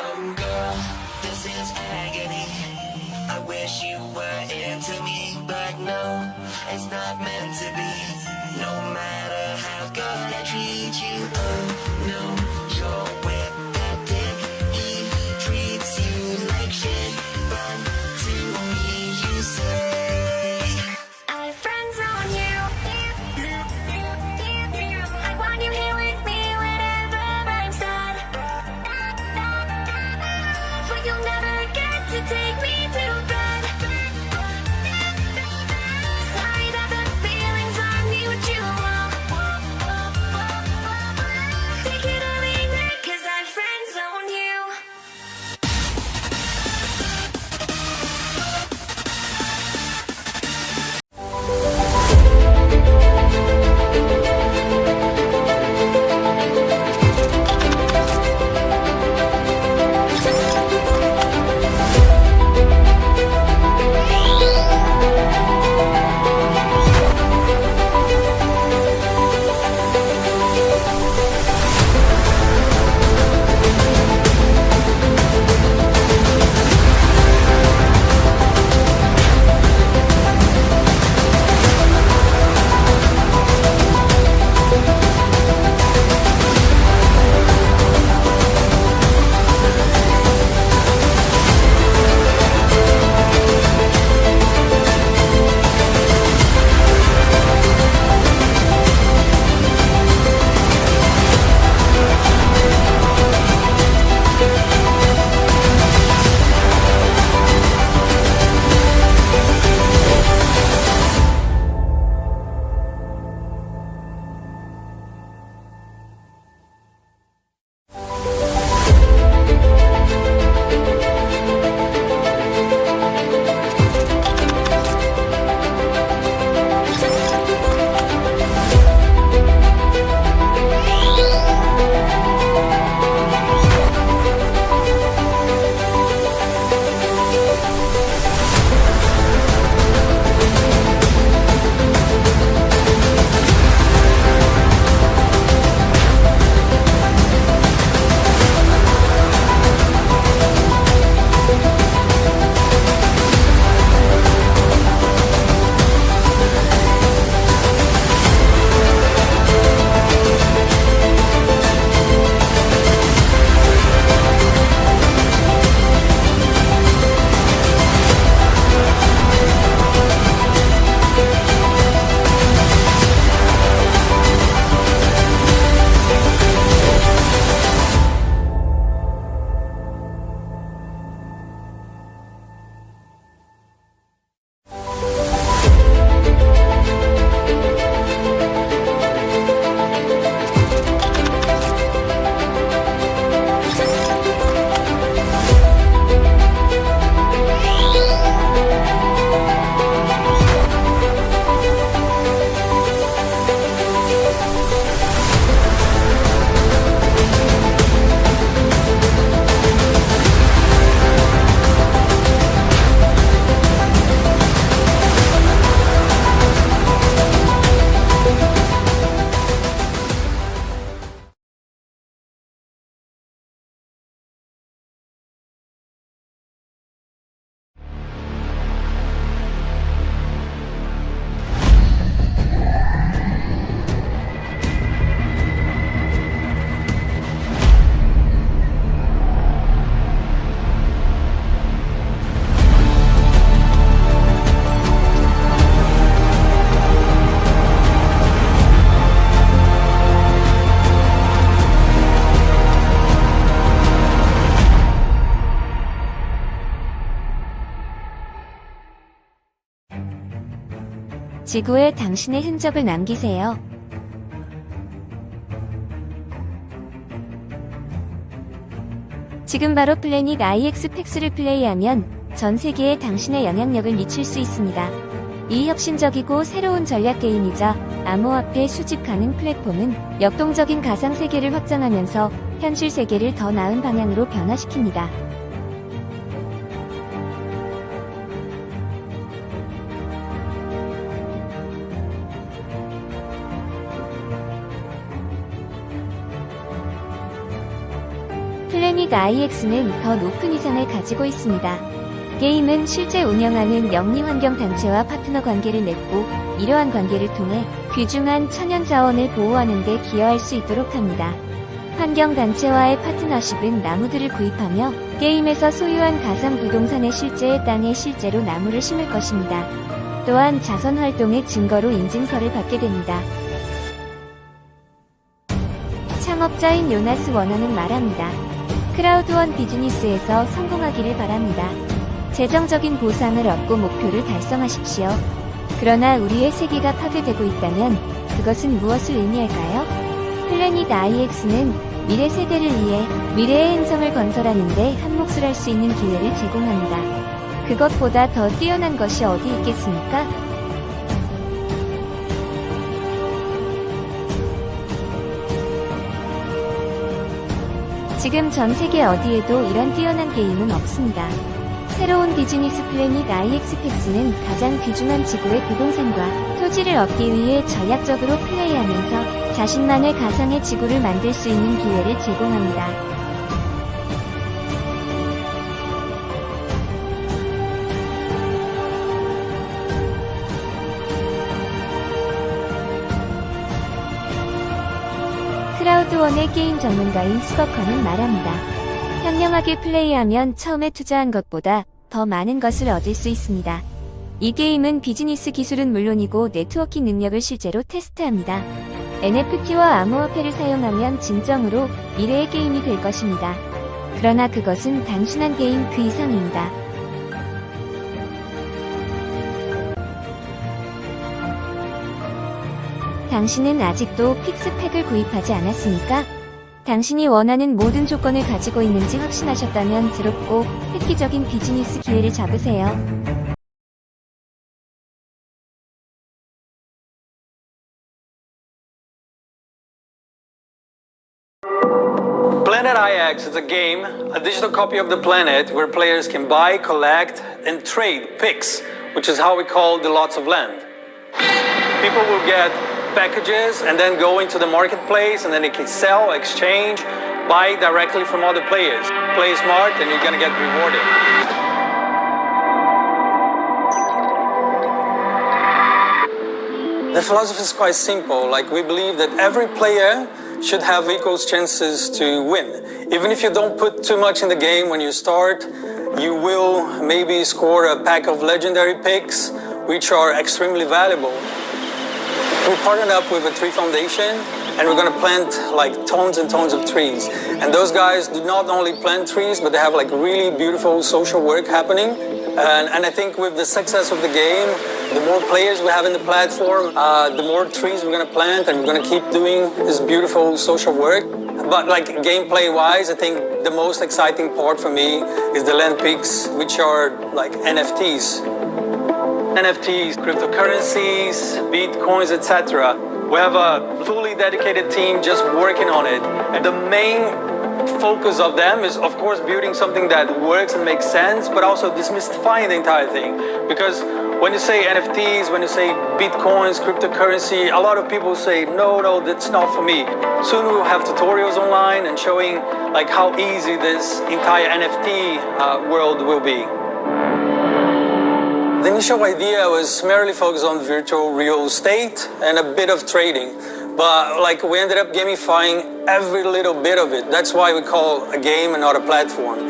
Girl, this is agony. I wish you were into me, but no, it's not meant to be. No matter how good I treat you, oh no, you're with that dick. He treats you like shit, but to me you say I friend zone you. I want you here with me whenever I'm sad, but you'll never get to take me to bed. Sorry that the feelings are mutual. Take it or leave it, 'cause I friend zone you. 지구에 당신의 흔적을 남기세요. 지금 바로 플래닛 IX 팩스를 플레이하면 전 세계에 당신의 영향력을 미칠 수 있습니다. 이 혁신적이고 새로운 전략 게임이자 암호화폐 수집 가능 플랫폼은 역동적인 가상 세계를 확장하면서 현실 세계를 더 나은 방향으로 변화시킵니다. 플래닛 IX는 더 높은 위상을 가지고 있습니다. 게임은 실제 운영하는 영리환경단체와 파트너 관계를 맺고 이러한 관계를 통해 귀중한 천연자원을 보호하는 데 기여할 수 있도록 합니다. 환경단체와의 파트너십은 나무들을 구입하며 게임에서 소유한 가상 부동산의 실제의 땅에 실제로 나무를 심을 것입니다. 또한 자선활동의 증거로 인증서를 받게 됩니다. 창업자인 요나스 워너는 말합니다. 크라우드원 비즈니스에서 성공하기를 바랍니다. 재정적인 보상을 얻고 목표를 달성하십시오. 그러나 우리의 세계가 파괴되고 있다면 그것은 무엇을 의미할까요? 플래닛 IX는 미래 세대를 위해 미래의 행성을 건설하는데 한 몫을 할 수 있는 기회를 제공합니다. 그것보다 더 뛰어난 것이 어디 있겠습니까? 지금 전 세계 어디에도 이런 뛰어난 게임은 없습니다. 새로운 비즈니스 플래닛 IX팩스는 가장 귀중한 지구의 부동산과 토지를 얻기 위해 전략적으로 플레이하면서 자신만의 가상의 지구를 만들 수 있는 기회를 제공합니다. 크라우드원의 게임 전문가인 스거커는 말합니다. 현명하게 플레이하면 처음에 투자한 것보다 더 많은 것을 얻을 수 있습니다. 이 게임은 비즈니스 기술은 물론이고 네트워킹 능력을 실제로 테스트합니다. NFT와 암호화폐를 사용하면 진정으로 미래의 게임이 될 것입니다. 그러나 그것은 단순한 게임 그 이상입니다. 당신은 아직도 픽스팩을 구입하지 않았습니까? 당신이 원하는 모든 조건을 가지고 있는지 확신하셨다면 드럽고 획기적인 비즈니스 기회를 잡으세요. Planet IX is a game, a digital copy of the planet where players can buy, collect, and trade picks, which is how we call the lots of land. People will get packages and then go into the marketplace and then they can sell, exchange, buy directly from other players. Play smart and you're gonna get rewarded. The philosophy is quite simple. Like, we believe that every player should have equal chances to win. Even if you don't put too much in the game when you start, you will maybe score a pack of legendary picks, which are extremely valuable. We partnered up with a tree foundation and we're gonna plant like tons and tons of trees. And those guys do not only plant trees, but they have like really beautiful social work happening. And I think with the success of the game, the more players we have in the platform, the more trees we're gonna plant and we're gonna keep doing this beautiful social work. But like gameplay wise, I think the most exciting part for me is the land picks, which are like NFTs. NFTs, cryptocurrencies, bitcoins, etc. We have a fully dedicated team just working on it. And the main focus of them is, of course, building something that works and makes sense, but also demystifying the entire thing. Because when you say NFTs, when you say bitcoins, cryptocurrency, a lot of people say, no, that's not for me. Soon we'll have tutorials online and showing like how easy this entire NFT world will be. The initial idea was merely focused on virtual real estate and a bit of trading. But like we ended up gamifying every little bit of it. That's why we call a game and not a platform.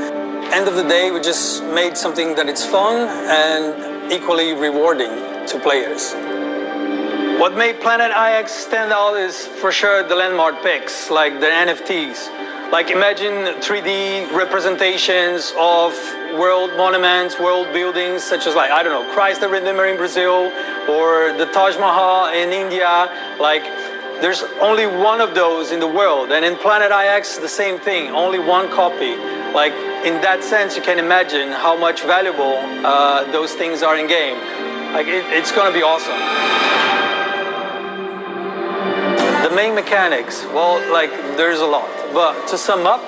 End of the day, we just made something that it's fun and equally rewarding to players. What made Planet IX stand out is for sure the landmark picks, like the NFTs. Like imagine 3D representations of world monuments, world buildings, such as like, I don't know, Christ the Redeemer in Brazil or the Taj Mahal in India. Like there's only one of those in the world. And in Planet IX, the same thing, only one copy. Like in that sense, you can imagine how much valuable those things are in game. Like it's gonna be awesome. The main mechanics, well, like there's a lot. But to sum up,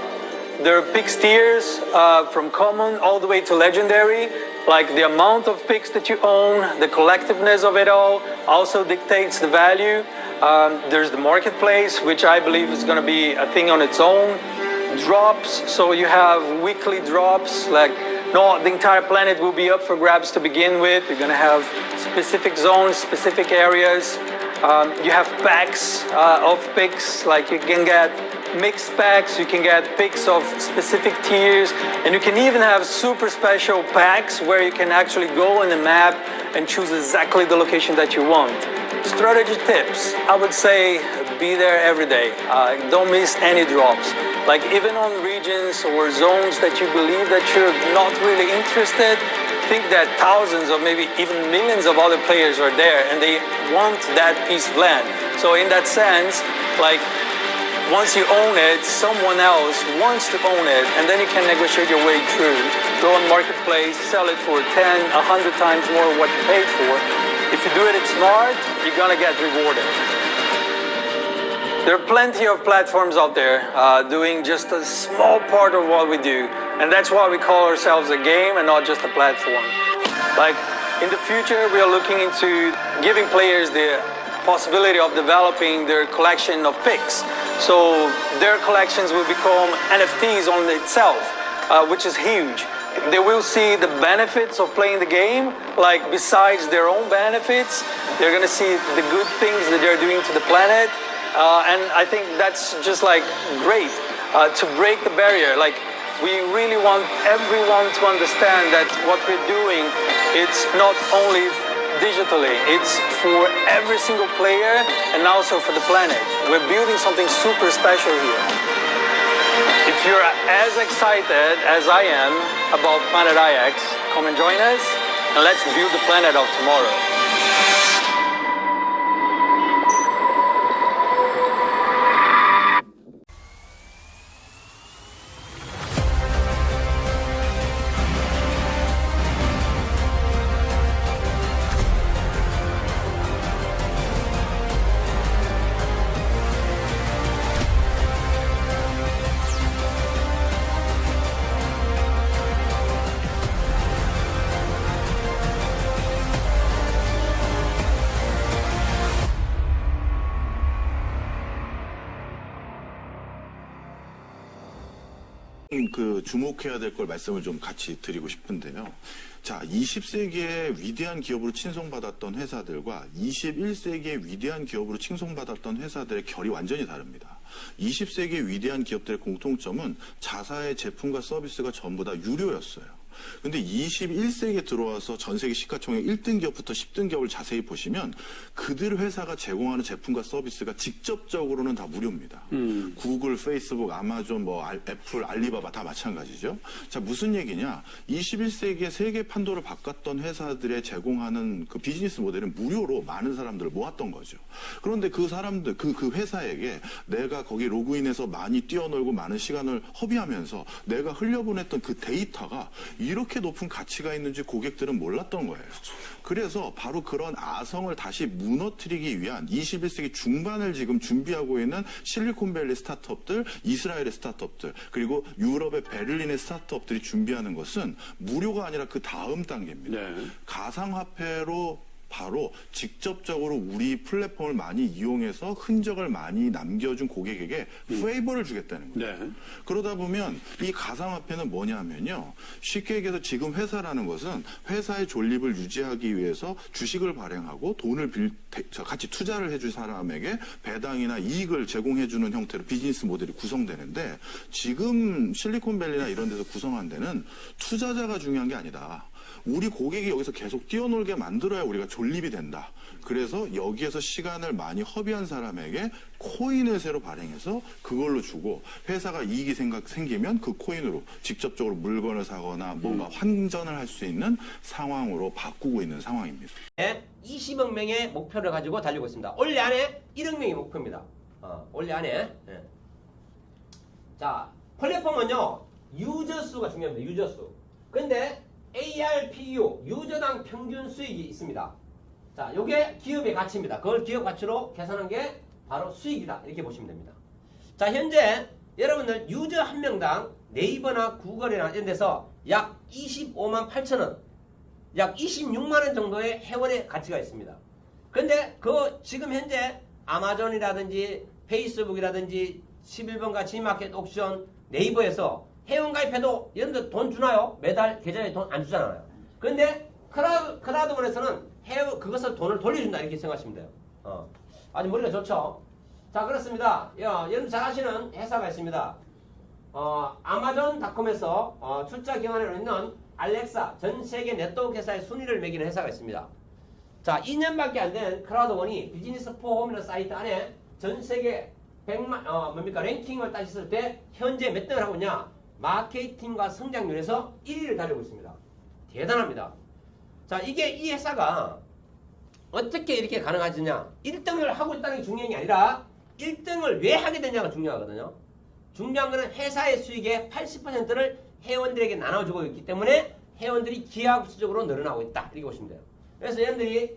there are picks tiers from common all the way to legendary. Like the amount of picks that you own, the collectiveness of it all also dictates the value. There's the marketplace, which I believe is going to be a thing on its own. drops, so you have weekly drops, like no, the entire planet will be up for grabs to begin with. You're gonna have specific zones, specific areas. You have packs of picks, like you can get mixed packs, you can get picks of specific tiers, and you can even have super special packs where you can actually go on the map and choose exactly the location that you want. Strategy tips, I would say be there every day. Don't miss any drops. Like even on regions or zones that you believe that you're not really interested, think that thousands or maybe even millions of other players are there and they want that piece of land. So in that sense, like once you own it, someone else wants to own it, and then you can negotiate your way through. Go on marketplace, sell it for 10, 100 times more what you paid for. If you do it smart, you're gonna get rewarded. There are plenty of platforms out there doing just a small part of what we do, and that's why we call ourselves a game and not just a platform. Like in the future, we are looking into giving players the possibility of developing their collection of picks. So their collections will become NFTs on itself, which is huge. They will see the benefits of playing the game, like besides their own benefits, they're gonna see the good things that they're doing to the planet. And I think that's just like great to break the barrier. Like we really want everyone to understand that what we're doing, it's not only digitally, it's for every single player and also for the planet. We're building something super special here. If you're as excited as I am about Planet IX, come and join us and let's build the planet of tomorrow. 그 주목해야 될 걸 말씀을 좀 같이 드리고 싶은데요. 자, 20세기의 위대한 기업으로 칭송받았던 회사들과 21세기의 위대한 기업으로 칭송받았던 회사들의 결이 완전히 다릅니다. 20세기의 위대한 기업들의 공통점은 자사의 제품과 서비스가 전부 다 유료였어요. 근데 21세기에 들어와서 전 세계 시가총액 1등 기업부터 10등 기업을 자세히 보시면 그들 회사가 제공하는 제품과 서비스가 직접적으로는 다 무료입니다. 구글, 페이스북, 아마존, 애플, 알리바바 다 마찬가지죠. 자, 무슨 얘기냐? 21세기에 세계 판도를 바꿨던 회사들의 제공하는 그 비즈니스 모델은 무료로 많은 사람들을 모았던 거죠. 그런데 그 사람들, 그 회사에게 내가 거기 로그인해서 많이 뛰어놀고 많은 시간을 허비하면서 내가 흘려보냈던 그 데이터가 이렇게 높은 가치가 있는지 고객들은 몰랐던 거예요. 그래서 바로 그런 아성을 다시 무너뜨리기 위한 21세기 중반을 지금 준비하고 있는 실리콘밸리 스타트업들, 이스라엘의 스타트업들, 그리고 유럽의 베를린의 스타트업들이 준비하는 것은 무료가 아니라 그 다음 단계입니다. 네. 가상화폐로 바로 직접적으로 우리 플랫폼을 많이 이용해서 흔적을 많이 남겨준 고객에게 페이버를 주겠다는 거예요. 네. 그러다 보면 이 가상화폐는 뭐냐면요. 쉽게 얘기해서 지금 회사라는 것은 회사의 존립을 유지하기 위해서 주식을 발행하고 돈을 같이 투자를 해줄 사람에게 배당이나 이익을 제공해주는 형태로 비즈니스 모델이 구성되는데 지금 실리콘밸리나 이런 데서 구성한 데는 투자자가 중요한 게 아니다. 우리 고객이 여기서 계속 뛰어놀게 만들어야 우리가 존립이 된다. 그래서 여기에서 시간을 많이 허비한 사람에게 코인을 새로 발행해서 그걸로 주고 회사가 이익이 생기면 그 코인으로 직접적으로 물건을 사거나 뭔가 환전을 할 수 있는 상황으로 바꾸고 있는 상황입니다. 20억 명의 목표를 가지고 달리고 있습니다. 올해 안에 1억 명이 목표입니다. 올해 안에. 네. 자, 플랫폼은요. 유저 수가 중요합니다. 유저 수. 근데 ARPU, 유저당 평균 수익이 있습니다. 자, 요게 기업의 가치입니다. 그걸 기업 가치로 계산한 게 바로 수익이다. 이렇게 보시면 됩니다. 자, 현재 여러분들 유저 한 명당 네이버나 구글이나 이런 데서 약 25만 8천 원, 약 26만 원 정도의 회원의 가치가 있습니다. 근데 그 지금 현재 아마존이라든지 페이스북이라든지 11번가 G마켓 옥션, 네이버에서 회원 가입해도 여러분들 돈 주나요? 매달 계좌에 돈 안 주잖아요. 그런데 크라우드원에서는 그것을 돈을 돌려준다 이렇게 생각하시면 돼요. 아주 머리가 좋죠. 자, 그렇습니다. 여러분 잘 아시는 회사가 있습니다. 아마존닷컴에서 출자 기관으로 있는 알렉사 전 세계 네트워크 회사의 순위를 매기는 회사가 있습니다. 자, 2년밖에 안 된 크라우드원이 비즈니스 포홈이라는 사이트 안에 전 세계 100만 랭킹을 따졌을 때 현재 몇 등을 하고 있냐? 마케팅과 성장률에서 1위를 달리고 있습니다. 대단합니다. 자, 이 회사가 어떻게 이렇게 가능하지냐? 1등을 하고 있다는 게 중요한 게 아니라 1등을 왜 하게 되냐가 중요하거든요. 중요한 거는 회사의 수익의 80%를 회원들에게 나눠주고 있기 때문에 회원들이 기하급수적으로 늘어나고 있다. 이렇게 보시면 돼요. 그래서 여러분들이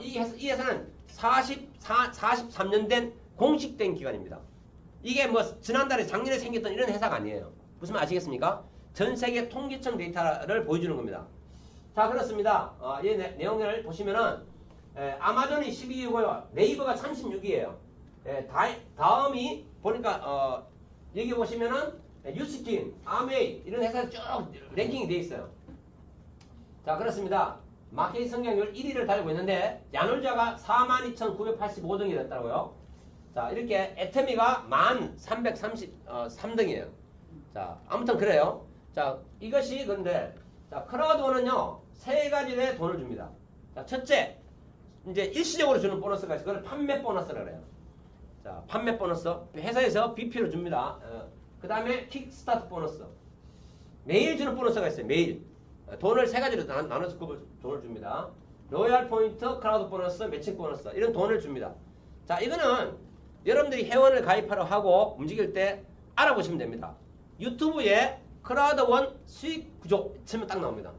이 회사는 43년 된 공식된 기관입니다. 이게 뭐 지난달에 작년에 생겼던 이런 회사가 아니에요. 무슨 말 아시겠습니까? 전 세계 통계청 데이터를 보여주는 겁니다. 자, 그렇습니다. 이 내용을 보시면은 아마존이 12위고요. 네이버가 36위예요. 다음이 보니까 여기 보시면은 뉴스킨, 아메이 이런 회사들 쭉 랭킹이 되어 있어요. 자, 그렇습니다. 마케팅 성장률 1위를 달리고 있는데 야놀자가 42,985등이 됐다고요. 자, 이렇게 애터미가 1,333등이에요. 자, 아무튼 그래요. 자, 이것이 그런데 자, 크라우드원은요 3가지의 돈을 줍니다. 자, 첫째, 이제 일시적으로 주는 보너스가 있어요. 그걸 판매 보너스라고 해요. 자, 판매 보너스 회사에서 BP로 줍니다. 그 다음에 킥스타트 보너스, 매일 주는 보너스가 있어요. 매일 돈을 3가지로 나눠서 돈을 줍니다. 로얄 포인트, 크라우드 보너스, 매칭 보너스 이런 돈을 줍니다. 자, 이거는 여러분들이 회원을 가입하러 하고 움직일 때 알아보시면 됩니다. 유튜브에 크라우드원 수익 구조 치면 딱 나옵니다.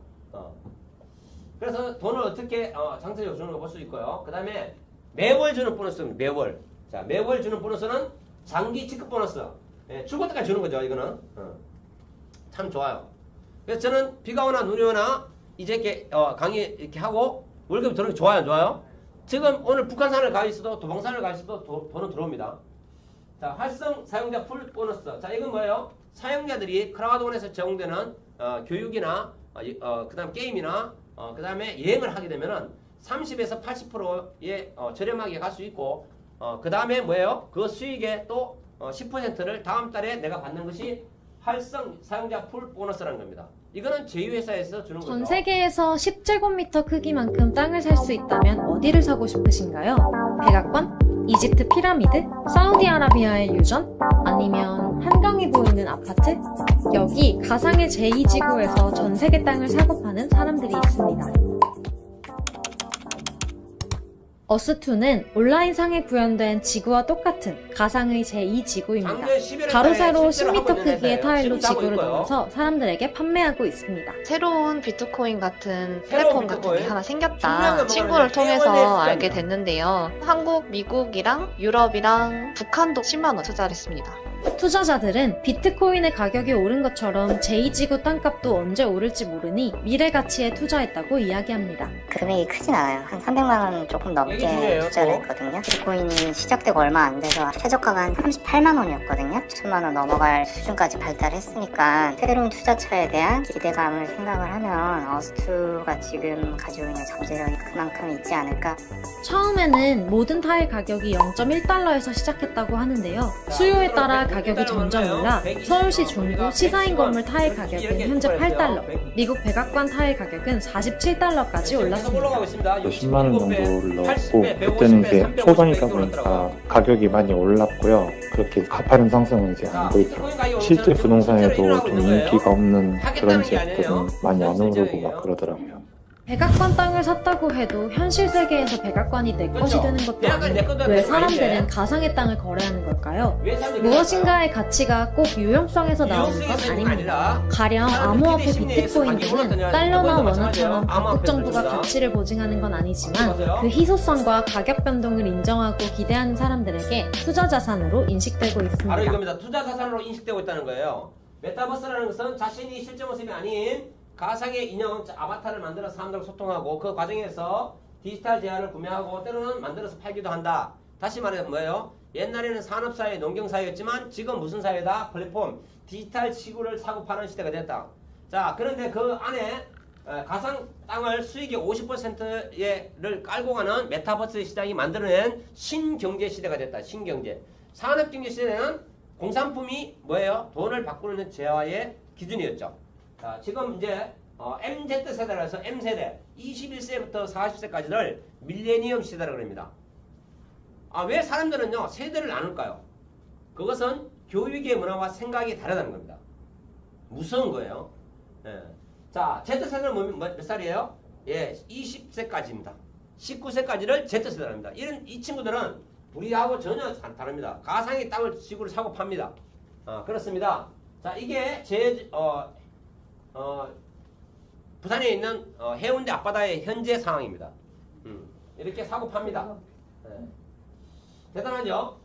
그래서 돈을 어떻게 장세적으로 주는 거 볼 수 있고요. 그 다음에 매월 주는 보너스입니다. 매월. 자, 매월 주는 보너스는 장기 지급 보너스. 출고 때까지 주는 거죠. 이거는 참 좋아요. 그래서 저는 비가 오나 눈이 오나 이제 이렇게 강의 이렇게 하고 월급 들어오는 게 좋아요, 안 좋아요? 지금 오늘 북한산을 가 있어도 도방산을 가 있어도 돈은 들어옵니다. 자, 활성 사용자 풀 보너스. 자, 이건 뭐예요? 사용자들이 크라우드원에서 제공되는 교육이나 그다음 게임이나 그다음에 여행을 하게 되면은 30에서 80%의 저렴하게 갈 수 있고 그다음에 뭐예요? 그 수익의 또 10%를 다음 달에 내가 받는 것이 활성 사용자 풀 보너스라는 겁니다. 이거는 제휴회사에서 주는 거죠. 전 세계에서 10제곱미터 크기만큼 땅을 살 수 있다면 어디를 사고 싶으신가요? 백악관? 이집트 피라미드? 사우디아라비아의 유전? 아니면 한강이 보이는 아파트? 여기 가상의 제2지구에서 전 세계 땅을 사고 파는 사람들이 있습니다. 어스2는 온라인상에 구현된 지구와 똑같은 가상의 제2지구입니다. 가로세로 10m 크기의 타일로 지구를 나눠서 사람들에게 판매하고 있습니다. 새로운 비트코인 같은 플랫폼 같은 게 하나 생겼다. 친구를 통해서 알게 됐는데요. 한국, 미국이랑 유럽이랑 북한도 10만 원 투자를 했습니다. 투자자들은 비트코인의 가격이 오른 것처럼 제2지구 땅값도 언제 오를지 모르니 미래 가치에 투자했다고 이야기합니다. 금액이 크진 않아요. 한 300만 원 조금 넘게 투자를 했거든요. 비트코인이 시작되고 얼마 안 돼서 최저가가 한 38만 원이었거든요. 1000만 원 넘어갈 수준까지 발달했으니까 새로운 투자처에 대한 기대감을 생각을 하면 어스2가 지금 가지고 있는 잠재력이 그만큼 있지 않을까. 처음에는 모든 타일 가격이 0.1달러에서 시작했다고 하는데요. 수요에 따라 가격이 점점 올라 서울시 중구 시사인 건물 타일 가격은 현재 8달러, 미국 백악관 타일 가격은 47달러까지 올랐습니다. 10만 원 정도를 넣었고 그때는 이제 초반이다 보니까 가격이 많이 올랐고요. 그렇게 가파른 상승은 이제 안 보이더라고요. 실제 부동산에도 좀 인기가 없는 그런 지역들은 많이 안 오르고 막 그러더라고요. 백악관 땅을 샀다고 해도 현실 세계에서 백악관이 내 것이 되는 것도 아니고 왜 사람들은 가상의 땅을 거래하는 걸까요? 무엇인가의 가치가 꼭 유용성에서 나오는 건 아닙니다. 가령 암호화폐 비트코인은 달러나 원화처럼 각국 정부가 가치를 보증하는 건 아니지만 그 희소성과 가격 변동을 인정하고 기대하는 사람들에게 투자 자산으로 인식되고 있습니다. 바로 이겁니다. 투자 자산으로 인식되고 있다는 거예요. 메타버스라는 것은 자신이 실제 모습이 아닌 가상의 인형, 아바타를 만들어서 사람들과 소통하고 그 과정에서 디지털 제안을 구매하고 때로는 만들어서 팔기도 한다. 다시 말해 뭐예요? 옛날에는 산업사회, 농경사회였지만 지금 무슨 사회다? 플랫폼, 디지털 지구를 사고 파는 시대가 됐다. 자, 그런데 그 안에 가상 땅을 수익의 50%를 깔고 가는 메타버스 시장이 만들어낸 신경제 시대가 됐다. 신경제. 산업경제 시대는 공산품이 뭐예요? 돈을 바꾸는 재화의 기준이었죠. 자, 지금 이제 MZ세대라 해서 M세대 21세부터 40세까지를 밀레니엄 시대라고 합니다. 왜 사람들은요 세대를 나눌까요? 그것은 교육의 문화와 생각이 다르다는 겁니다. 무서운 거예요. 예. 자, Z세대는 몇 살이에요? 예, 20세까지입니다. 19세까지를 Z세대라고 합니다. 이 친구들은 우리하고 전혀 다릅니다. 가상의 땅을 지구를 사고 팝니다. 그렇습니다. 자, 이게 부산에 있는 해운대 앞바다의 현재 상황입니다. 이렇게 사고 팝니다. 예. 대단하죠?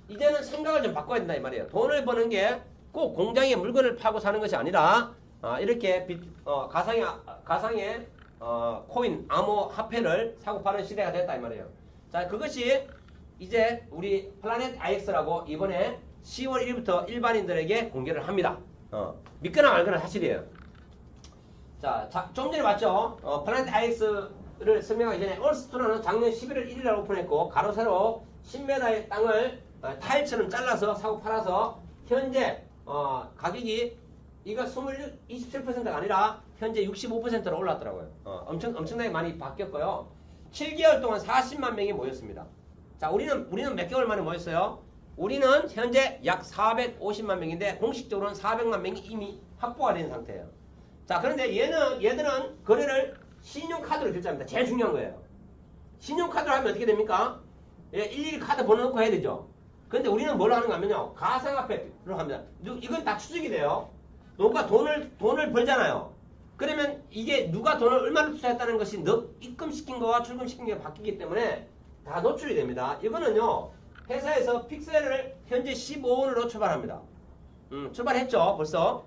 이제는 생각을 좀 바꿔야 된다 이 말이에요. 돈을 버는 게 꼭 공장에 물건을 파고 사는 것이 아니라 이렇게 가상의 코인, 암호, 화폐를 사고 파는 시대가 됐다 이 말이에요. 자, 그것이 이제 우리 플라넷 IX라고 이번에 10월 1일부터 일반인들에게 공개를 합니다. 믿거나 말거나 사실이에요. 자, 좀 전에 봤죠? 플라넷 IX를 설명하기 전에 얼스토라는 작년 11월 1일날 오픈했고 가로 세로 10m의 땅을 타일처럼 잘라서 사고 팔아서 현재 가격이 이거 27%가 아니라 현재 65%로 올랐더라고요. 엄청나게 많이 바뀌었고요. 7개월 동안 40만 명이 모였습니다. 자, 우리는 몇 개월 만에 모였어요? 우리는 현재 약 450만 명인데 공식적으로는 400만 명이 이미 확보가 된 상태예요. 자, 그런데 얘들은 거래를 신용카드로 결제합니다. 제일 중요한 거예요. 신용카드로 하면 어떻게 됩니까? 일일이 카드 번호 넣고 해야 되죠. 그런데 우리는 뭘 하는가 하면요. 가상화폐로 합니다. 이건 다 추적이 돼요. 누가 돈을 벌잖아요. 그러면 이게 누가 돈을 얼마나 투자했다는 것이 입금시킨 거와 출금시킨 게 바뀌기 때문에 다 노출이 됩니다. 이거는요. 회사에서 픽셀을 현재 15원으로 출발합니다. 출발했죠. 벌써.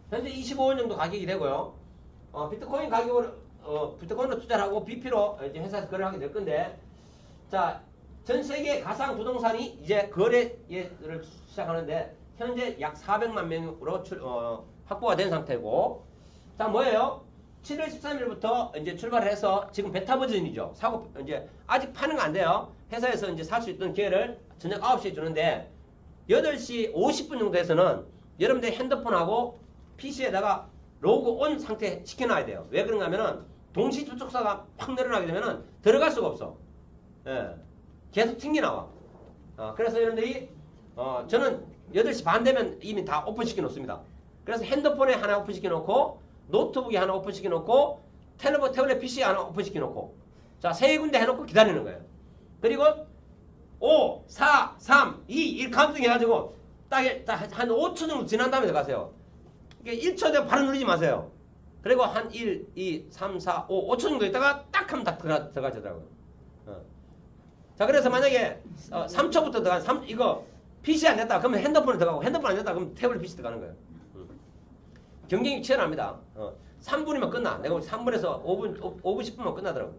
현재 25원 정도 가격이 되고요. 비트코인 가격으로 비트코인으로 투자를 하고 BP로 이제 회사에서 거래를 하게 될 건데, 자, 전 세계 가상 부동산이 이제 거래를 시작하는데 현재 약 400만 명으로 확보가 된 상태고, 자, 뭐예요? 7월 13일부터 이제 출발을 해서 지금 베타 버전이죠. 사고 이제 아직 파는 거 안 돼요. 회사에서 이제 살 수 있던 기회를 저녁 9시에 주는데 8시 50분 정도에서는 여러분들 핸드폰하고 PC에다가 로그 온 상태 시켜놔야 돼요. 왜 그런가 하면은 동시 접촉사가 팍 늘어나게 되면은 들어갈 수가 없어. 예. 계속 튕겨 나와. 그래서 여러분들이 저는 8시 반 되면 이미 다 오픈시켜 놓습니다. 그래서 핸드폰에 하나 오픈시켜 놓고 노트북에 하나 오픈시켜 놓고 태블릿 PC에 하나 오픈시켜 놓고, 자, 3군데 해놓고 기다리는 거예요. 그리고 5, 4, 3, 2, 1 카운팅 해가지고 딱 한 5초 정도 지난 다음에 들어가세요. 1초 되면 바로 누르지 마세요. 그리고 한 1, 2, 3, 4, 5초 정도 있다가 딱 하면 딱 들어가더라고요. 자, 그래서 만약에 3초부터 이거 PC 안 됐다 그러면 핸드폰에 들어가고, 핸드폰 안 됐다 그러면 태블릿 PC 들어가는 거예요. 경쟁이 치열합니다. 3분이면 끝나. 내가 3분에서 5분 10분만 끝나더라고요.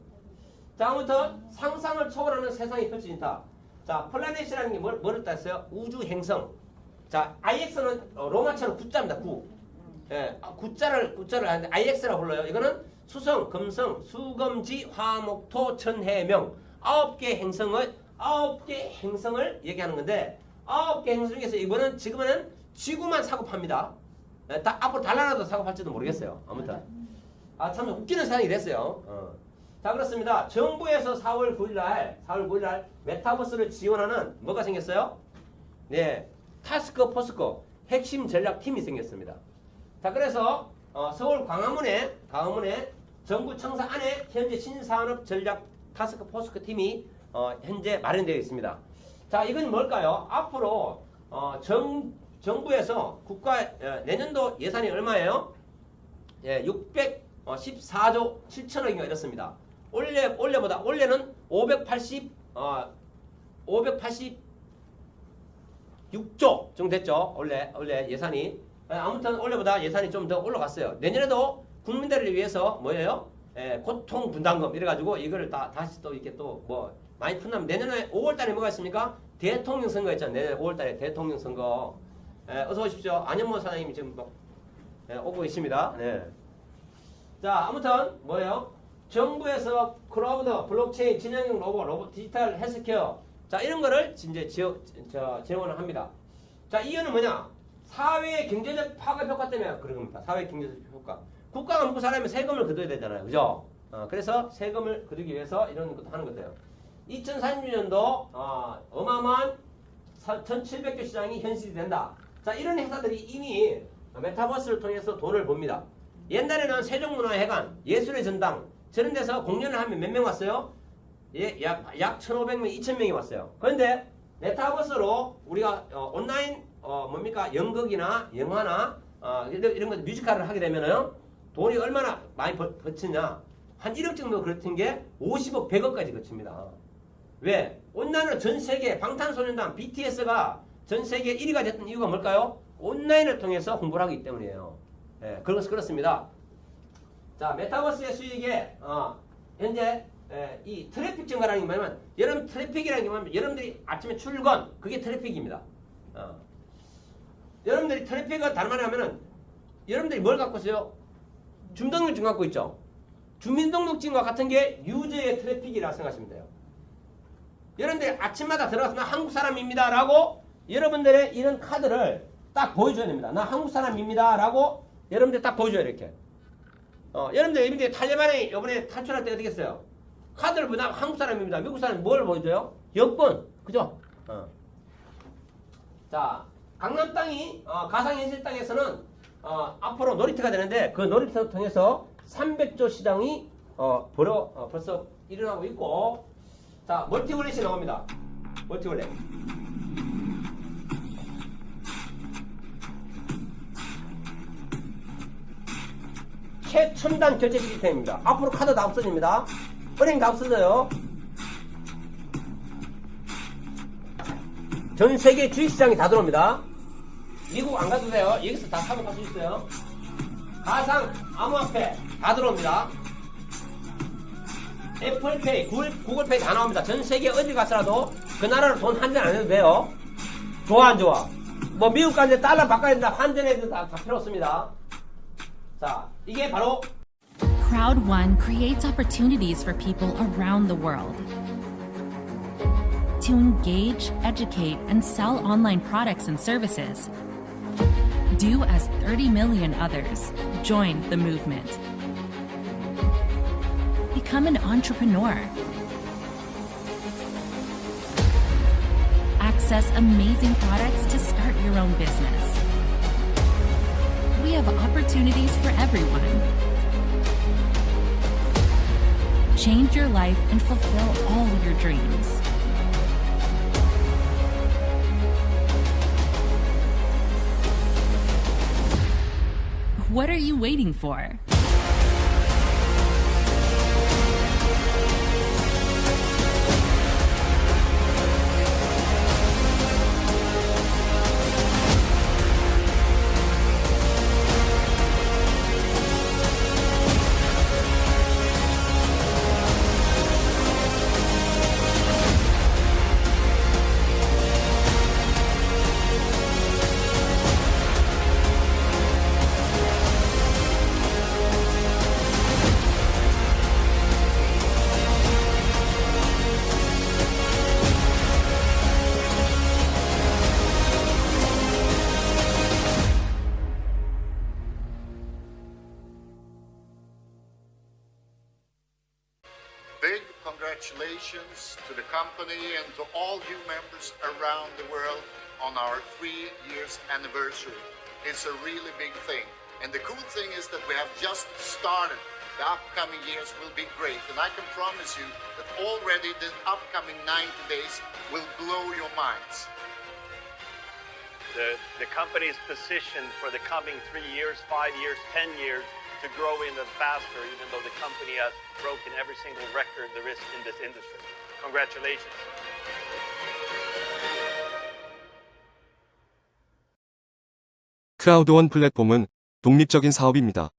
자, 아무튼 상상을 초월하는 세상이 펼쳐진다. 자, 플라넷이라는 게 뭐를 따졌어요? 우주 행성. 자, IX는 로마처럼 구자입니다. 구. 예, 구자를 하는데 IX라고 불러요. 이거는 수성, 금성, 수금지, 화목토, 천해명 9개 행성을 얘기하는 건데, 9개 행성 중에서 이번은 지금은 지구만 사고 팝니다. 앞으로 달나라도 사고 팔지도 모르겠어요. 아무튼 참 웃기는 세상이 됐어요. 자, 그렇습니다. 정부에서 4월 9일날 메타버스를 지원하는 뭐가 생겼어요? 네, 타스크포스코 핵심 전략팀이 생겼습니다. 자, 그래서 서울 광화문에 정부 청사 안에 현재 신산업 전략 타스크포스코 팀이 현재 마련되어 있습니다. 자, 이건 뭘까요? 앞으로 정부에서 내년도 예산이 얼마예요? 예, 614조 7천억인가 이렇습니다. 올해는 586조 정도 됐죠. 원래 예산이. 아무튼 올해보다 예산이 좀 더 올라갔어요. 내년에도 국민들을 위해서 뭐예요? 예, 고통 분담금 이래가지고 이거를 다시 또 이렇게 또 뭐 많이 푼다면 내년에 5월달에 뭐가 있습니까? 대통령 선거 있잖아요. 내년 5월달에 대통령 선거. 어서 오십시오. 안현모 사장님이 지금 오고 계십니다. 네. 자, 아무튼 뭐예요? 정부에서 클라우드, 블록체인, 진영형 로봇, 디지털 헬스케어, 자 이런 거를 이제 지원을 합니다. 자, 이거는 뭐냐? 사회의 경제적 파급 효과 때문에 그런 겁니다. 사회 경제적 효과. 국가가 먹고 살려면 세금을 거둬야 되잖아요, 그죠? 그래서 세금을 거두기 위해서 이런 것도 하는 거예요. 2036년도 어마어마한 1,700조 시장이 현실이 된다. 자, 이런 회사들이 이미 메타버스를 통해서 돈을 법니다. 옛날에는 세종문화회관, 예술의 전당 저런 데서 공연을 하면 몇 명 왔어요? 예, 약 1,500명, 2,000명이 왔어요. 그런데 메타버스로 우리가 온라인 뭡니까? 연극이나 영화나 이런 것 뮤지컬을 하게 되면은 돈이 얼마나 많이 거치냐? 한 1억 정도 그렇던 게 50억, 100억까지 거칩니다. 왜? 온라인으로 전 세계 방탄소년단 BTS가 전 세계 1위가 됐던 이유가 뭘까요? 온라인을 통해서 홍보를 하기 때문이에요. 예, 그렇습니다. 자, 메타버스의 수익에 현재 이 트래픽 증가라는 게 뭐냐면 여러분 트래픽이라는 게 뭐냐면 여러분들이 아침에 출근 그게 트래픽입니다. 여러분들이 트래픽을 다른 말로 하면은 여러분들이 뭘 갖고 있어요? 주민등록증 갖고 있죠. 주민등록증과 같은 게 유저의 트래픽이라고 생각하시면 돼요. 여러분들이 아침마다 들어가서 나 한국 사람입니다 라고 여러분들의 이런 카드를 딱 보여줘야 됩니다. 나 한국 사람입니다 라고 여러분들 딱 보여줘요. 이렇게 여러분들 탈레반이 이번에 탈출할 때 어떻게 했어요? 카드를 보나 한국 사람입니다. 미국 사람이 뭘 보여줘요? 여권. 그죠? 자, 강남 땅이 가상현실 땅에서는 앞으로 놀이터가 되는데 그 놀이터를 통해서 300조 시장이 벌써 일어나고 있고, 자, 멀티월렛이 나옵니다. 멀티월렛. 최첨단 결제 시스템입니다. 앞으로 카드 다 없어집니다. 은행 다 없어져요. 전 세계 주식시장이 다 들어옵니다. 미국 안 가도 돼요. 여기서 다 사고 갈 수 있어요. 가상 암호화폐 다 들어옵니다. 애플페이, 구글페이 다 나옵니다. 전 세계 어디 가서라도 그 나라로 돈 환전 안 해도 돼요. 좋아 안 좋아? 뭐 미국 가는데 달러 바꿔야 된다. 환전해도 다 필요 없습니다. 자, 이게 바로 Crowd One creates opportunities for people around the world to engage, educate, and sell online products and services. Do as 30 million others. Join the movement. Become an entrepreneur. Access amazing products to start your own business. We have opportunities for everyone. Change your life and fulfill all your dreams. What are you waiting for? Big congratulations to the company and to all you members around the world on our 3 years anniversary. It's a really big thing. And the cool thing is that we have just started. The upcoming years will be great. And I can promise you that already the upcoming 90 days will blow your minds. The company is positioned for the coming 3 years, 5 years, 10 years to grow even faster, even though the company has broken every single record there is in this industry. Congratulations. 크라우드원 플랫폼은 독립적인 사업입니다.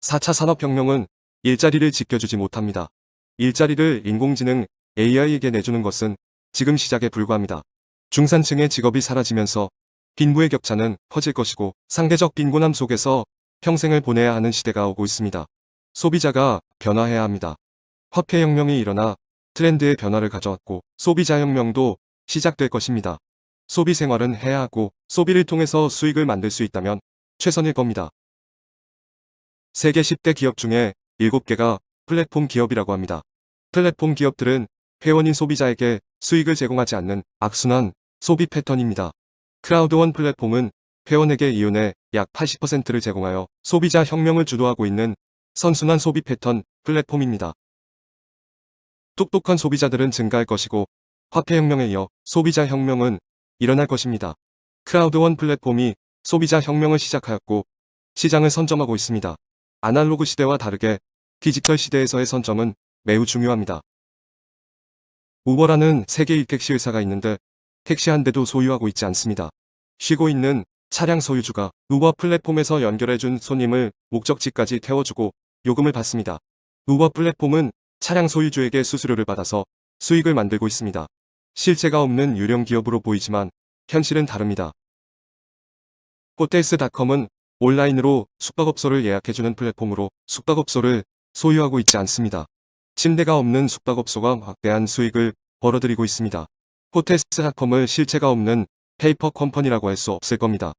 4차 산업혁명은 일자리를 지켜주지 못합니다. 일자리를 인공지능 AI에게 내주는 것은 지금 시작에 불과합니다. 중산층의 직업이 사라지면서 빈부의 격차는 커질 것이고 상대적 빈곤함 속에서 평생을 보내야 하는 시대가 오고 있습니다. 소비자가 변화해야 합니다. 화폐혁명이 일어나 트렌드의 변화를 가져왔고 소비자혁명도 시작될 것입니다. 소비 생활은 해야 하고 소비를 통해서 수익을 만들 수 있다면 최선일 겁니다. 세계 10대 기업 중에 7개가 플랫폼 기업이라고 합니다. 플랫폼 기업들은 회원인 소비자에게 수익을 제공하지 않는 악순환 소비 패턴입니다. 크라우드원 플랫폼은 회원에게 이윤의 약 80%를 제공하여 소비자 혁명을 주도하고 있는 선순환 소비 패턴 플랫폼입니다. 똑똑한 소비자들은 증가할 것이고 화폐혁명에 이어 소비자 혁명은 일어날 것입니다. 크라우드원 플랫폼이 소비자 혁명을 시작하였고 시장을 선점하고 있습니다. 아날로그 시대와 다르게 디지털 시대에서의 선점은 매우 중요합니다. 우버라는 세계 1택시 회사가 있는데 택시 한 대도 소유하고 있지 않습니다. 쉬고 있는 차량 소유주가 우버 플랫폼에서 연결해준 손님을 목적지까지 태워주고 요금을 받습니다. 우버 플랫폼은 차량 소유주에게 수수료를 받아서 수익을 만들고 있습니다. 실체가 없는 유령 기업으로 보이지만 현실은 다릅니다. 호텔스닷컴은 온라인으로 숙박업소를 예약해주는 플랫폼으로 숙박업소를 소유하고 있지 않습니다. 침대가 없는 숙박업소가 막대한 수익을 벌어들이고 있습니다. 호텔스닷컴을 실체가 없는 페이퍼 컴퍼니라고 할 수 없을 겁니다.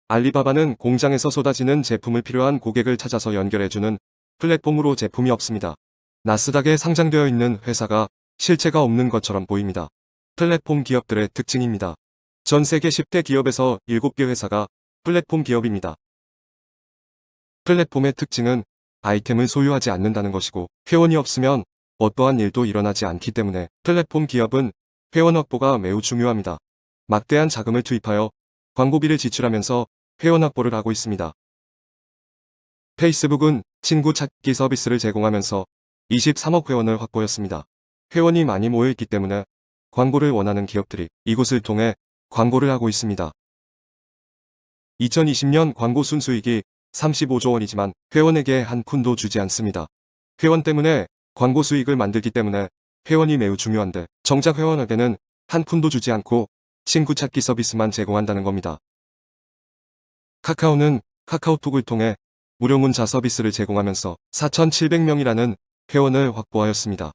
알리바바는 공장에서 쏟아지는 제품을 필요한 고객을 찾아서 연결해주는 플랫폼으로 제품이 없습니다. 나스닥에 상장되어 있는 회사가 실체가 없는 것처럼 보입니다. 플랫폼 기업들의 특징입니다. 전 세계 10대 기업에서 7개 회사가 플랫폼 기업입니다. 플랫폼의 특징은 아이템을 소유하지 않는다는 것이고 회원이 없으면 어떠한 일도 일어나지 않기 때문에 플랫폼 기업은 회원 확보가 매우 중요합니다. 막대한 자금을 투입하여 광고비를 지출하면서 회원 확보를 하고 있습니다. 페이스북은 친구 찾기 서비스를 제공하면서 23억 회원을 확보했습니다. 회원이 많이 모여있기 때문에 광고를 원하는 기업들이 이곳을 통해 광고를 하고 있습니다. 2020년 광고 순수익이 35조 원이지만 회원에게 한 푼도 주지 않습니다. 회원 때문에 광고 수익을 만들기 때문에 회원이 매우 중요한데 정작 회원에게는 한 푼도 주지 않고 친구 찾기 서비스만 제공한다는 겁니다. 카카오는 카카오톡을 통해 무료 문자 서비스를 제공하면서 4,700명이라는 회원을 확보하였습니다.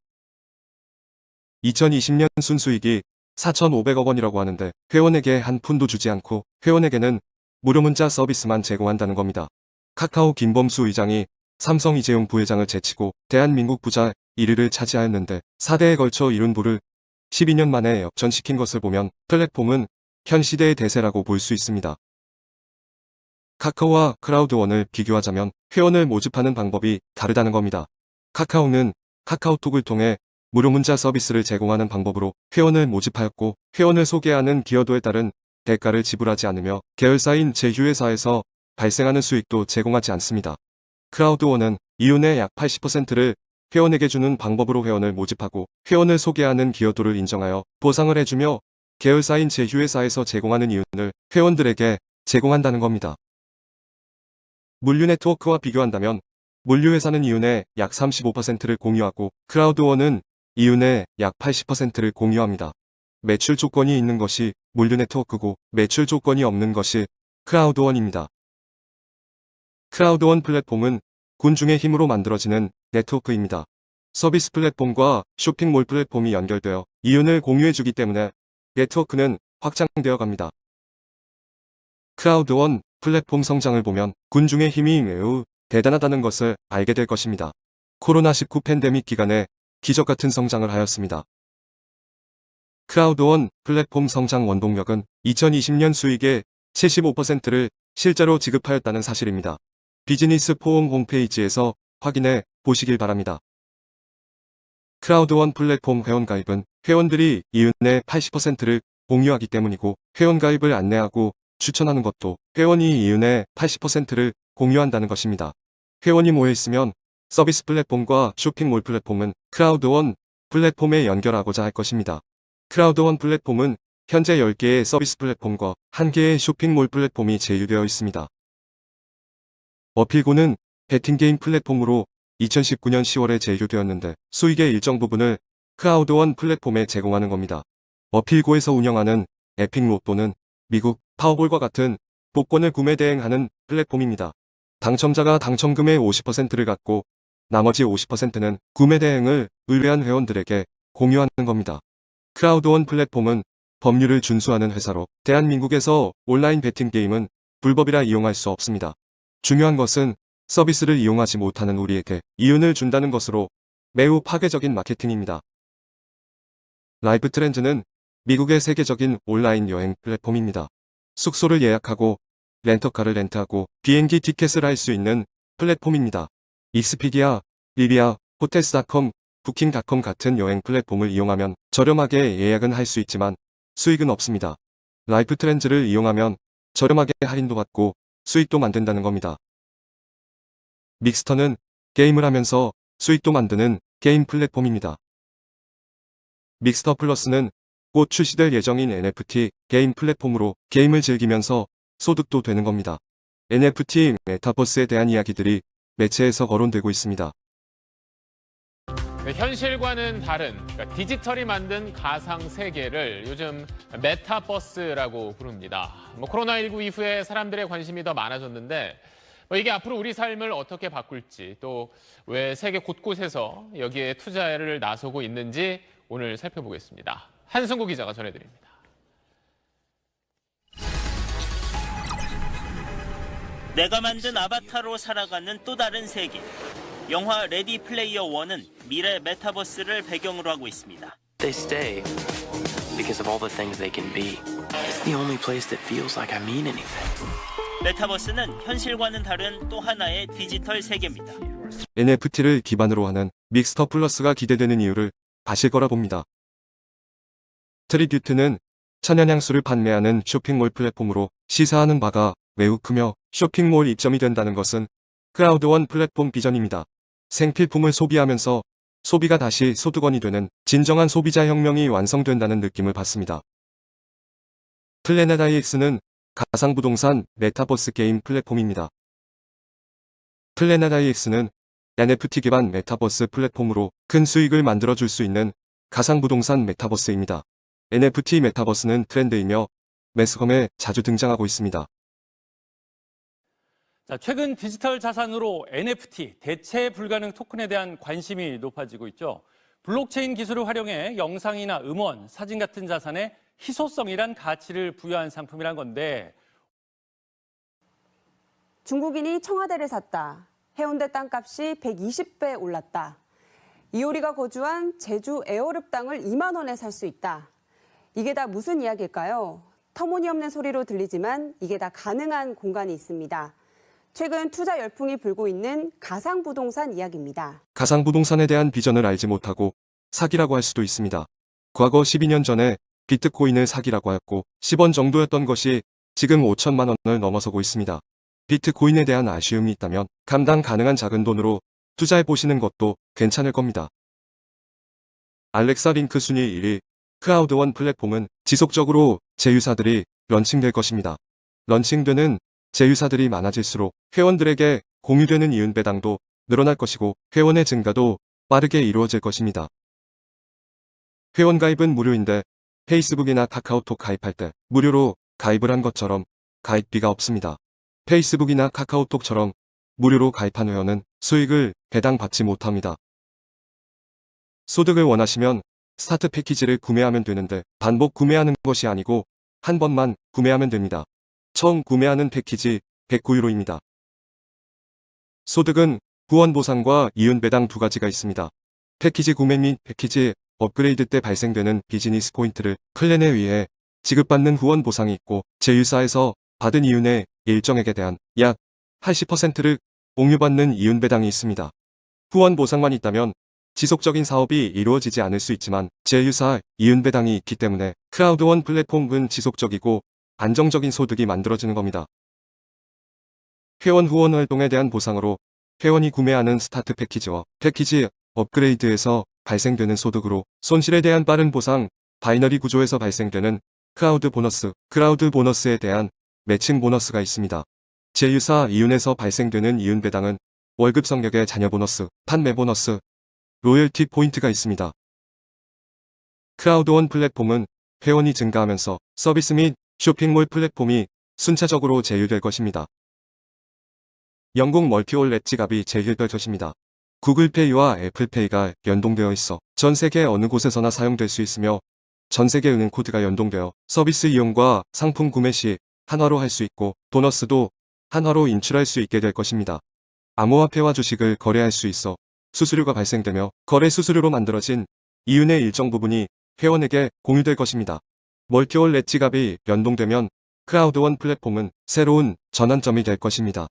2020년 순수익이 4,500억 원이라고 하는데 회원에게 한 푼도 주지 않고 회원에게는 무료 문자 서비스만 제공한다는 겁니다. 카카오 김범수 의장이 삼성 이재용 부회장을 제치고 대한민국 부자 1위를 차지하였는데 4대에 걸쳐 이룬 부를 12년 만에 역전시킨 것을 보면 플랫폼은 현 시대의 대세라고 볼 수 있습니다. 카카오와 크라우드원을 비교하자면 회원을 모집하는 방법이 다르다는 겁니다. 카카오는 카카오톡을 통해 무료 문자 서비스를 제공하는 방법으로 회원을 모집하였고 회원을 소개하는 기여도에 따른 대가를 지불하지 않으며 계열사인 제휴회사에서 발생하는 수익도 제공하지 않습니다. 크라우드원은 이윤의 약 80%를 회원에게 주는 방법으로 회원을 모집하고 회원을 소개하는 기여도를 인정하여 보상을 해주며 계열사인 제휴회사에서 제공하는 이윤을 회원들에게 제공한다는 겁니다. 물류네트워크와 비교한다면 물류회사는 이윤의 약 35%를 공유하고 크라우드원은 이윤의 약 80%를 공유합니다. 매출 조건이 있는 것이 물류네트워크고 매출 조건이 없는 것이 크라우드원입니다. 크라우드원 플랫폼은 군중의 힘으로 만들어지는 네트워크입니다. 서비스 플랫폼과 쇼핑몰 플랫폼이 연결되어 이윤을 공유해주기 때문에 네트워크는 확장되어 갑니다. 크라우드원 플랫폼 성장을 보면 군중의 힘이 매우 대단하다는 것을 알게 될 것입니다. 코로나19 팬데믹 기간에 기적같은 성장을 하였습니다. 크라우드원 플랫폼 성장 원동력은 2020년 수익의 75%를 실제로 지급하였다는 사실입니다. 비즈니스 포럼 홈페이지에서 확인해 보시길 바랍니다. 크라우드원 플랫폼 회원가입은 회원들이 이윤의 80%를 공유하기 때문이고 회원가입을 안내하고 추천하는 것도 회원이 이윤의 80%를 공유한다는 것입니다. 회원이 모여있으면 서비스 플랫폼과 쇼핑몰 플랫폼은 크라우드원 플랫폼에 연결하고자 할 것입니다. 크라우드원 플랫폼은 현재 10개의 서비스 플랫폼과 1개의 쇼핑몰 플랫폼이 제휴되어 있습니다. 어필고는 베팅게임 플랫폼으로 2019년 10월에 제휴되었는데 수익의 일정 부분을 크라우드원 플랫폼에 제공하는 겁니다. 어필고에서 운영하는 에픽 로또는 미국 파워볼과 같은 복권을 구매 대행하는 플랫폼입니다. 당첨자가 당첨금의 50%를 갖고 나머지 50%는 구매 대행을 의뢰한 회원들에게 공유하는 겁니다. 크라우드원 플랫폼은 법률을 준수하는 회사로 대한민국에서 온라인 베팅 게임은 불법이라 이용할 수 없습니다. 중요한 것은 서비스를 이용하지 못하는 우리에게 이윤을 준다는 것으로 매우 파괴적인 마케팅입니다. 라이프 트렌즈는 미국의 세계적인 온라인 여행 플랫폼입니다. 숙소를 예약하고 렌터카를 렌트하고 비행기 티켓을 할 수 있는 플랫폼입니다. 익스피디아, 리비아, 호텔스.com, 부킹.com 같은 여행 플랫폼을 이용하면 저렴하게 예약은 할 수 있지만 수익은 없습니다. 라이프 트렌즈를 이용하면 저렴하게 할인도 받고 수익도 만든다는 겁니다. 믹스터는 게임을 하면서 수익도 만드는 게임 플랫폼입니다. 믹스터 플러스는 곧 출시될 예정인 NFT 게임 플랫폼으로 게임을 즐기면서 소득도 되는 겁니다. NFT 메타버스에 대한 이야기들이 매체에서 거론되고 있습니다. 현실과는 다른 디지털이 만든 가상 세계를 요즘 메타버스라고 부릅니다. 코로나19 이후에 사람들의 관심이 더 많아졌는데 이게 앞으로 우리 삶을 어떻게 바꿀지 또 왜 세계 곳곳에서 여기에 투자를 나서고 있는지 오늘 살펴보겠습니다. 한승구 기자가 전해드립니다. 내가 만든 아바타로 살아가는 또 다른 세계. 영화 레디 플레이어 1은 미래 메타버스를 배경으로 하고 있습니다. They stay because of all the things they can be. It's the only place that feels like I mean anything. 메타버스는 현실과는 다른 또 하나의 디지털 세계입니다. NFT를 기반으로 하는 믹스터 플러스가 기대되는 이유를 아실 거라 봅니다. 트리뷰트는 천연향수를 판매하는 쇼핑몰 플랫폼으로 시사하는 바가 매우 크며 쇼핑몰 입점이 된다는 것은 크라우드원 플랫폼 비전입니다. 생필품을 소비하면서 소비가 다시 소득원이 되는 진정한 소비자 혁명이 완성된다는 느낌을 받습니다. 플래넷 IX는 가상부동산 메타버스 게임 플랫폼입니다. 플래넷 IX는 NFT 기반 메타버스 플랫폼으로 큰 수익을 만들어줄 수 있는 가상부동산 메타버스입니다. NFT 메타버스는 트렌드이며 매스컴에 자주 등장하고 있습니다. 최근 디지털 자산으로 NFT, 대체 불가능 토큰에 대한 관심이 높아지고 있죠. 블록체인 기술을 활용해 영상이나 음원, 사진 같은 자산에 희소성이란 가치를 부여한 상품이란 건데 중국인이 청와대를 샀다. 해운대 땅값이 120배 올랐다. 이효리가 거주한 제주 에어릅 땅을 2만 원에 살 수 있다. 이게 다 무슨 이야기일까요? 터무니없는 소리로 들리지만 이게 다 가능한 공간이 있습니다. 최근 투자 열풍이 불고 있는 가상부동산 이야기입니다. 가상부동산에 대한 비전을 알지 못하고 사기라고 할 수도 있습니다. 과거 12년 전에 비트코인을 사기라고 하였고 10원 정도였던 것이 지금 5천만 원을 넘어서고 있습니다. 비트코인에 대한 아쉬움이 있다면 감당 가능한 작은 돈으로 투자해 보시는 것도 괜찮을 겁니다. 알렉사 링크 순위 1위 크라우드원 플랫폼은 지속적으로 제휴사들이 런칭될 것입니다. 런칭되는 제휴사들이 많아질수록 회원들에게 공유되는 이윤 배당도 늘어날 것이고 회원의 증가도 빠르게 이루어질 것입니다. 회원 가입은 무료인데 페이스북이나 카카오톡 가입할 때 무료로 가입을 한 것처럼 가입비가 없습니다. 페이스북이나 카카오톡처럼 무료로 가입한 회원은 수익을 배당받지 못합니다. 소득을 원하시면 스타트 패키지를 구매하면 되는데 반복 구매하는 것이 아니고 한 번만 구매하면 됩니다. 처음 구매하는 패키지 109유로입니다. 소득은 후원 보상과 이윤 배당 두 가지가 있습니다. 패키지 구매 및 패키지 업그레이드 때 발생되는 비즈니스 포인트를 클랜에 의해 지급받는 후원 보상이 있고 제휴사에서 받은 이윤의 일정액에 대한 약 80%를 공유받는 이윤 배당이 있습니다. 후원 보상만 있다면 지속적인 사업이 이루어지지 않을 수 있지만 제휴사 이윤 배당이 있기 때문에 크라우드원 플랫폼은 지속적이고 안정적인 소득이 만들어지는 겁니다. 회원 후원 활동에 대한 보상으로 회원이 구매하는 스타트 패키지와 패키지 업그레이드에서 발생되는 소득으로 손실에 대한 빠른 보상, 바이너리 구조에서 발생되는 크라우드 보너스에 대한 매칭 보너스가 있습니다. 제휴사 이윤에서 발생되는 이윤 배당은 월급 성격의 자녀 보너스, 판매 보너스, 로열티 포인트가 있습니다. 크라우드원 플랫폼은 회원이 증가하면서 서비스 및 쇼핑몰 플랫폼이 순차적으로 제휴될 것입니다. 영국 멀티월렛 지갑이 제휴될 것입니다. 구글페이와 애플페이가 연동되어 있어 전 세계 어느 곳에서나 사용될 수 있으며 전 세계 은행 코드가 연동되어 서비스 이용과 상품 구매 시 한화로 할 수 있고 보너스도 한화로 인출할 수 있게 될 것입니다. 암호화폐와 주식을 거래할 수 있어 수수료가 발생되며 거래 수수료로 만들어진 이윤의 일정 부분이 회원에게 공유될 것입니다. 멀티월렛 지갑이 연동되면 크라우드원 플랫폼은 새로운 전환점이 될 것입니다.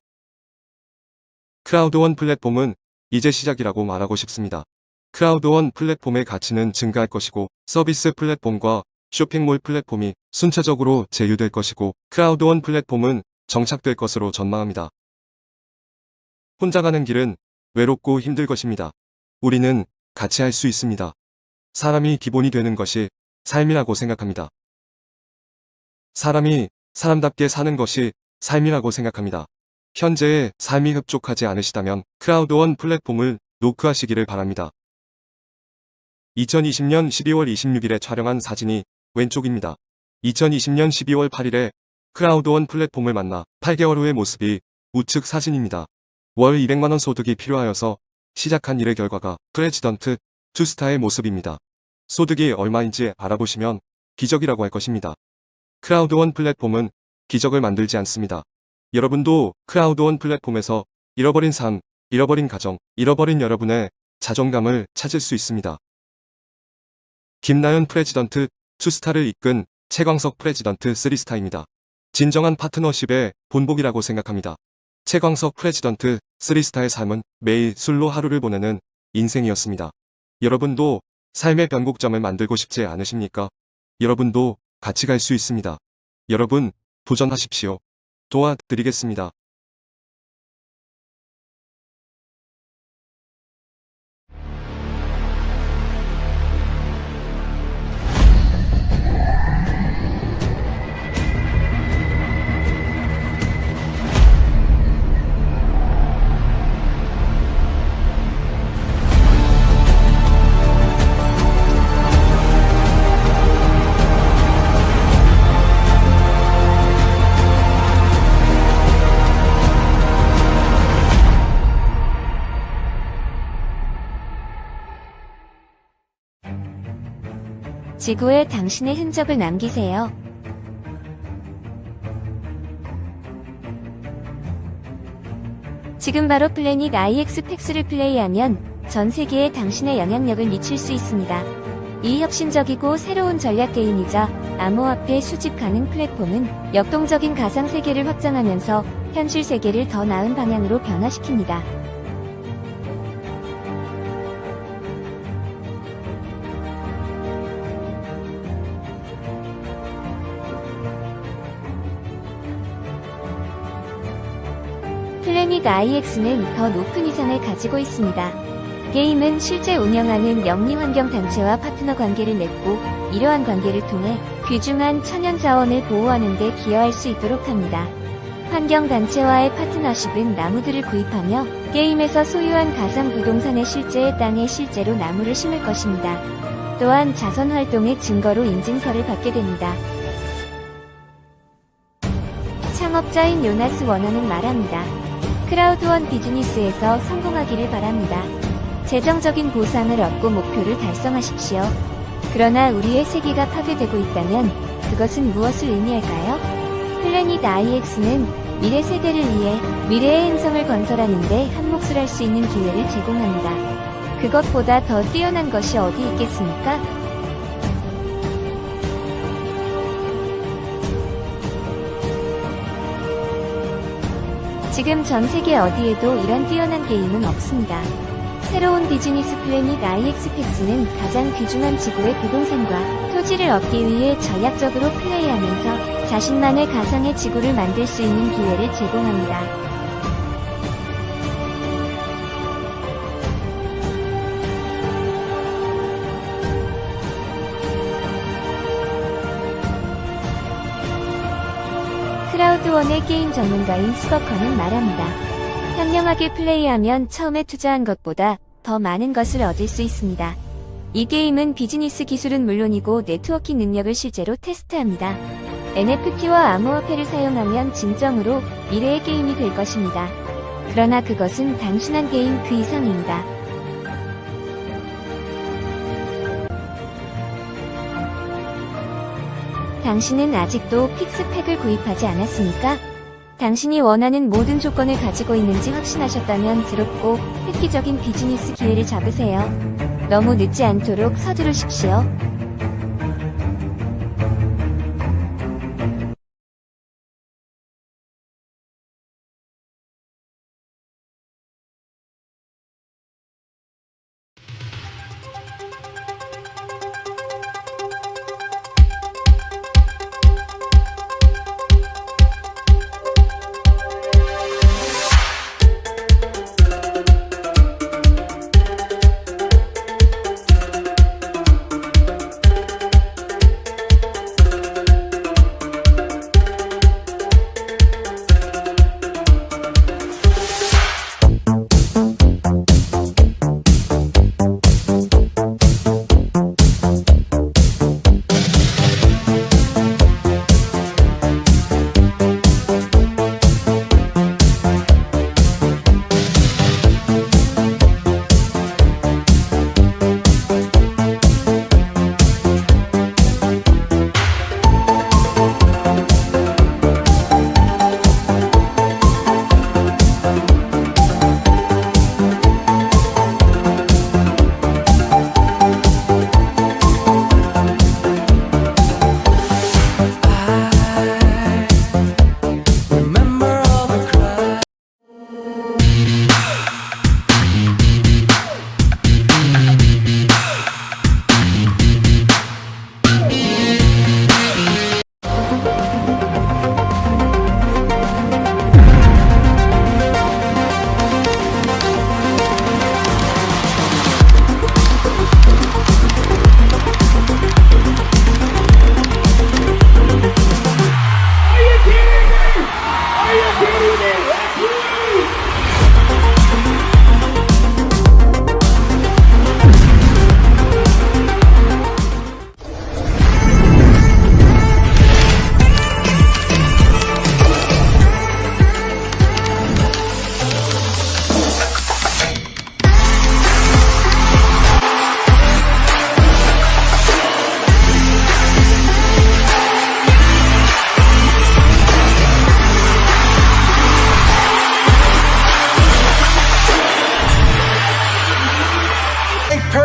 크라우드원 플랫폼은 이제 시작이라고 말하고 싶습니다. 크라우드원 플랫폼의 가치는 증가할 것이고 서비스 플랫폼과 쇼핑몰 플랫폼이 순차적으로 제휴될 것이고 크라우드원 플랫폼은 정착될 것으로 전망합니다. 혼자 가는 길은 외롭고 힘들 것입니다. 우리는 같이 할 수 있습니다. 사람이 기본이 되는 것이 삶이라고 생각합니다. 사람이 사람답게 사는 것이 삶이라고 생각합니다. 현재의 삶이 흡족하지 않으시다면 크라우드원 플랫폼을 노크하시기를 바랍니다. 2020년 12월 26일에 촬영한 사진이 왼쪽입니다. 2020년 12월 8일에 크라우드원 플랫폼을 만나 8개월 후의 모습이 우측 사진입니다. 월 200만원 소득이 필요하여서 시작한 일의 결과가 프레지던트 투스타의 모습입니다. 소득이 얼마인지 알아보시면 기적이라고 할 것입니다. 크라우드원 플랫폼은 기적을 만들지 않습니다. 여러분도 크라우드원 플랫폼에서 잃어버린 삶, 잃어버린 가정, 잃어버린 여러분의 자존감을 찾을 수 있습니다. 김나연 프레지던트 2스타를 이끈 최광석 프레지던트 3스타입니다. 진정한 파트너십의 본보기라고 생각합니다. 최광석 프레지던트 3스타의 삶은 매일 술로 하루를 보내는 인생이었습니다. 여러분도 삶의 변곡점을 만들고 싶지 않으십니까? 여러분도 같이 갈 수 있습니다. 여러분, 도전하십시오. 도와드리겠습니다. 지구에 당신의 흔적을 남기세요. 지금 바로 플래닛 IX 팩스를 플레이하면 전 세계에 당신의 영향력을 미칠 수 있습니다. 이 혁신적이고 새로운 전략 게임이자 암호화폐 수집 가능 플랫폼은 역동적인 가상 세계를 확장하면서 현실 세계를 더 나은 방향으로 변화시킵니다. 플래닛 IX는 더 높은 위상을 가지고 있습니다. 게임은 실제 운영하는 영리환경단체와 파트너 관계를 맺고 이러한 관계를 통해 귀중한 천연자원을 보호하는 데 기여할 수 있도록 합니다. 환경단체와의 파트너십은 나무들을 구입하며 게임에서 소유한 가상 부동산의 실제의 땅에 실제로 나무를 심을 것입니다. 또한 자선활동의 증거로 인증서를 받게 됩니다. 창업자인 요나스 원어는 말합니다. 크라우드원 비즈니스에서 성공하기를 바랍니다. 재정적인 보상을 얻고 목표를 달성하십시오. 그러나 우리의 세계가 파괴되고 있다면 그것은 무엇을 의미할까요? 플래닛 IX는 미래 세대를 위해 미래의 행성을 건설하는 데 한 몫을 할 수 있는 기회를 제공합니다. 그것보다 더 뛰어난 것이 어디 있겠습니까? 지금 전 세계 어디에도 이런 뛰어난 게임은 없습니다. 새로운 비즈니스 플래닛 IX 팩스는 가장 귀중한 지구의 부동산과 토지를 얻기 위해 전략적으로 플레이하면서 자신만의 가상의 지구를 만들 수 있는 기회를 제공합니다. 크라우드원의 게임 전문가인 스거커는 말합니다. 현명하게 플레이하면 처음에 투자한 것보다 더 많은 것을 얻을 수 있습니다. 이 게임은 비즈니스 기술은 물론이고 네트워킹 능력을 실제로 테스트합니다. NFT와 암호화폐를 사용하면 진정으로 미래의 게임이 될 것입니다. 그러나 그것은 단순한 게임 그 이상입니다. 당신은 아직도 픽스팩을 구입하지 않았습니까? 당신이 원하는 모든 조건을 가지고 있는지 확신하셨다면 드롭고 획기적인 비즈니스 기회를 잡으세요. 너무 늦지 않도록 서두르십시오.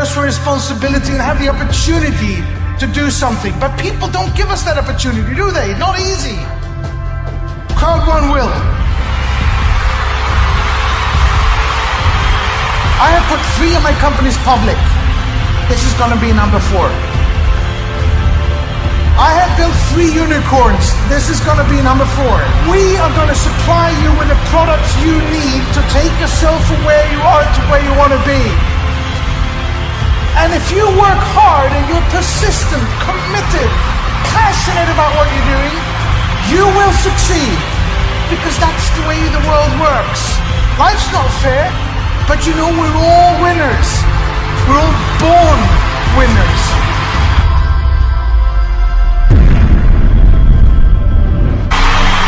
personal responsibility and have the opportunity to do something. But people don't give us that opportunity, do they? Not easy. Crowd one will. I have put 3 of my companies public. This is going to be number 4. I have built 3 unicorns. This is going to be number 4. We are going to supply you with the products you need to take yourself from where you are to where you want to be. And if you work hard and you're persistent, committed, passionate about what you're doing, you will succeed. Because that's the way the world works. Life's not fair, but you know we're all winners. We're all born winners.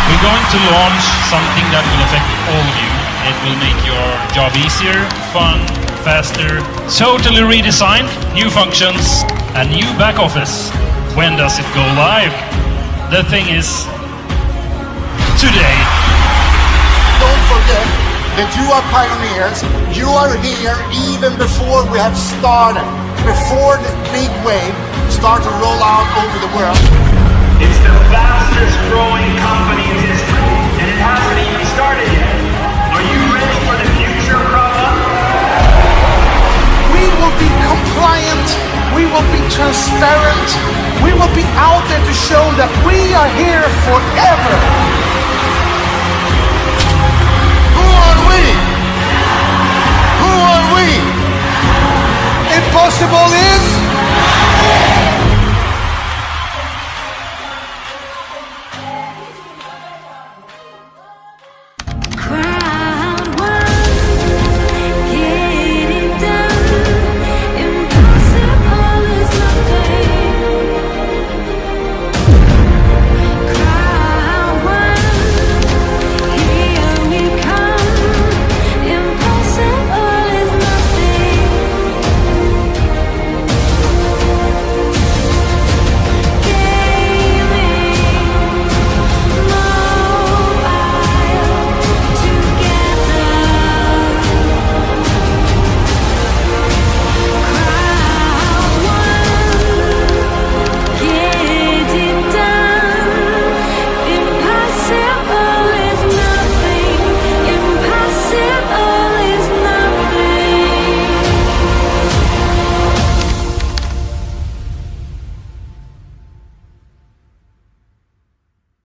We're going to launch something that will affect all of you. It will make your job easier, fun, faster, totally redesigned, new functions, and new back office. When does it go live? The thing is, today. Don't forget that you are pioneers. You are here even before we have started, before the big wave starts to roll out over the world. It's the fastest growing company in history, and it hasn't even started yet. Are you ready for the future, Prabha? We will be compliant, we will be transparent, we will be out there to show that we are here forever.